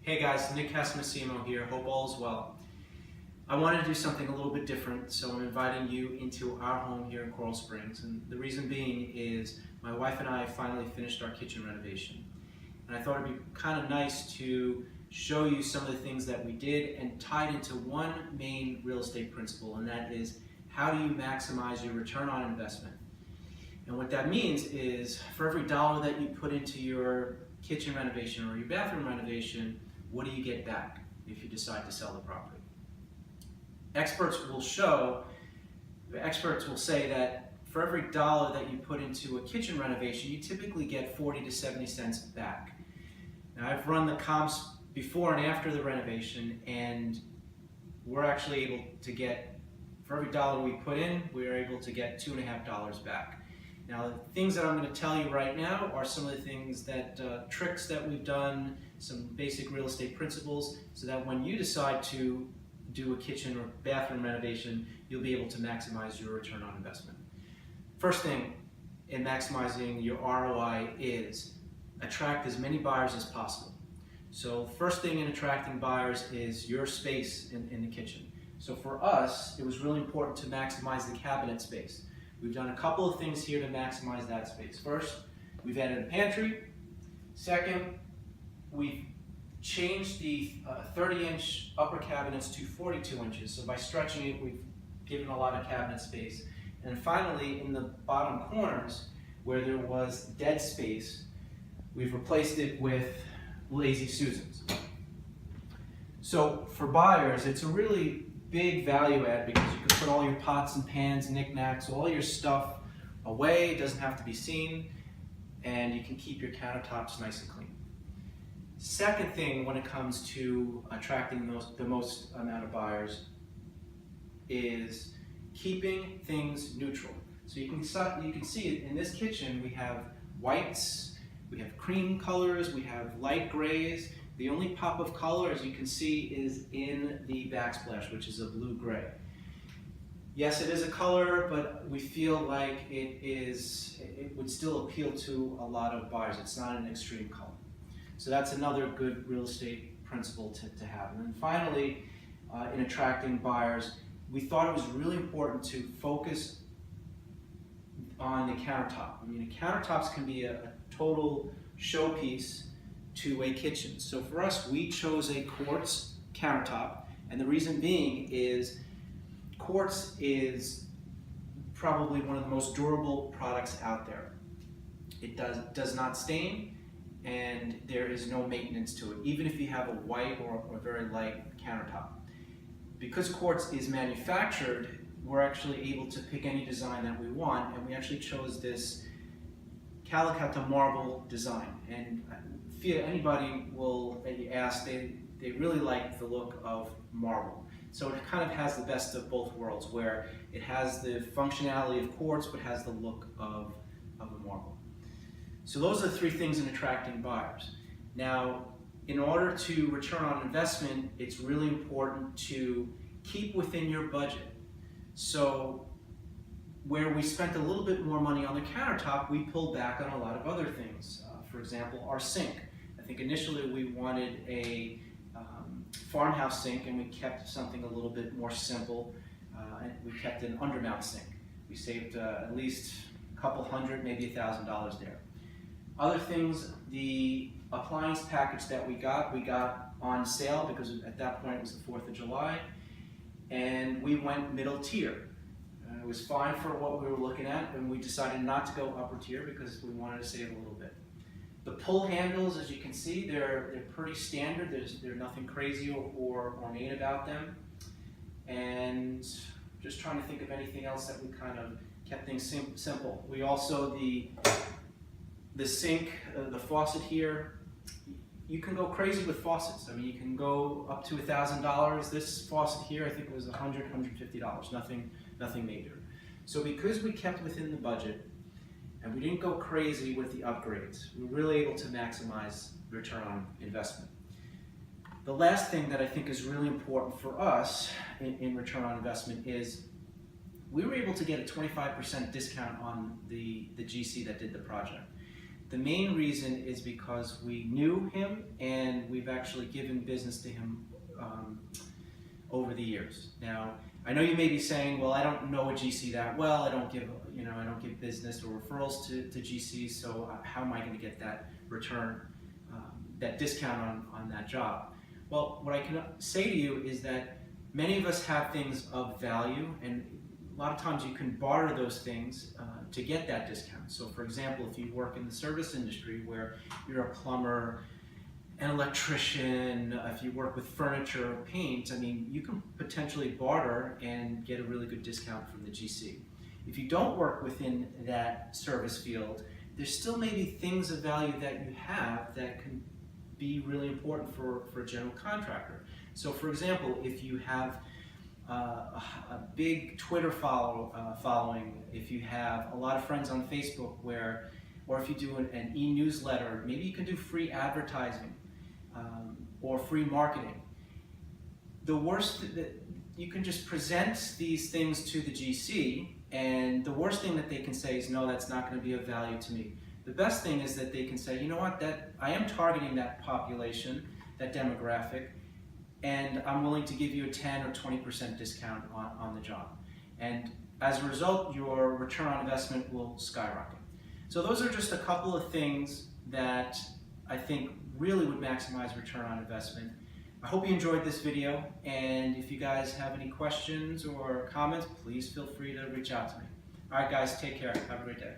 Hey guys, Nick Casamassimo here. Hope all is well. I wanted to do something a little bit different, so I'm inviting you into our home here in Coral Springs. And the reason being is my wife and I finally finished our kitchen renovation. And I thought it'd be kind of nice to show you some of the things that we did and tied into one main real estate principle, and that is how do you maximize your return on investment? And what that means is for every dollar that you put into your kitchen renovation or your bathroom renovation, what do you get back if you decide to sell the property? Experts will say that for every dollar that you put into a kitchen renovation, you typically get 40 to 70 cents back. Now, I've run the comps before and after the renovation, and we're actually able to get, for every dollar we put in, we're able to get $2.50 back. Now, the things that I'm going to tell you right now are some of the things that, tricks that we've done, some basic real estate principles, so that when you decide to do a kitchen or bathroom renovation, you'll be able to maximize your return on investment. First thing in maximizing your ROI is attract as many buyers as possible. So first thing in attracting buyers is your space in the kitchen. So for us, it was really important to maximize the cabinet space. We've done a couple of things here to maximize that space. First, we've added a pantry. Second, we've changed the 30-inch upper cabinets to 42 inches. So by stretching it, we've given a lot of cabinet space. And finally, in the bottom corners, where there was dead space, we've replaced it with Lazy Susans. So for buyers, it's a really big value add because you can put all your pots and pans, knickknacks, all your stuff away. It doesn't have to be seen, and you can keep your countertops nice and clean. Second thing when it comes to attracting the most amount of buyers is keeping things neutral. So you can see in this kitchen we have whites, we have cream colors, we have light grays. The only pop of color, as you can see, is in the backsplash, which is a blue-gray. Yes, it is a color, but we feel like it would still appeal to a lot of buyers. It's not an extreme color. So that's another good real estate principle to have. And then finally, in attracting buyers, we thought it was really important to focus on the countertop. I mean, countertops can be a total showpiece to a kitchen. So for us, we chose a quartz countertop, and the reason being is quartz is probably one of the most durable products out there. It does not stain, and there is no maintenance to it, even if you have a white or a very light countertop. Because quartz is manufactured, we're actually able to pick any design that we want, and we actually chose this Calicut marble design. And anybody will ask, they really like the look of marble. So it kind of has the best of both worlds, where it has the functionality of quartz but has the look of a marble. So those are the three things in attracting buyers. Now, in order to return on investment, it's really important to keep within your budget. So where we spent a little bit more money on the countertop, we pulled back on a lot of other things. For example, our sink. I think initially we wanted a farmhouse sink, and we kept something a little bit more simple. And we kept an undermount sink. We saved at least a couple hundred, maybe $1,000 there. Other things, the appliance package that we got on sale because at that point it was the 4th of July, and we went middle tier. It was fine for what we were looking at, and we decided not to go upper tier because we wanted to save a little bit. The pull handles, as you can see, they're pretty standard. There's nothing crazy or ornate about them. And just trying to think of anything else that we kind of kept things simple. We also, the sink, the faucet here, you can go crazy with faucets. I mean, you can go up to $1,000. This faucet here, I think it was $100, $150, nothing major. So because we kept within the budget, and we didn't go crazy with the upgrades, we were really able to maximize return on investment. The last thing that I think is really important for us in return on investment is we were able to get a 25% discount on the GC that did the project. The main reason is because we knew him and we've actually given business to him over the years. Now, I know you may be saying, well, I don't know a GC that well. I don't give business or referrals to GCs, so how am I going to get that return, that discount on that job? Well, what I can say to you is that many of us have things of value, and a lot of times you can barter those things to get that discount. So for example, if you work in the service industry where you're a plumber, an electrician, if you work with furniture or paint, I mean, you can potentially barter and get a really good discount from the GC. If you don't work within that service field, there's still maybe things of value that you have that can be really important for a general contractor. So for example, if you have a big Twitter following, if you have a lot of friends on Facebook or if you do an e-newsletter, maybe you can do free advertising or free marketing. The worst, you can just present these things to the GC, and the worst thing that they can say is, no, that's not going to be of value to me. The best thing is that they can say, you know what, I am targeting that population, that demographic, and I'm willing to give you a 10 or 20% discount on the job. And as a result, your return on investment will skyrocket. So those are just a couple of things that I think really would maximize return on investment. I hope you enjoyed this video, and if you guys have any questions or comments, please feel free to reach out to me. All right, guys, take care. Have a great day.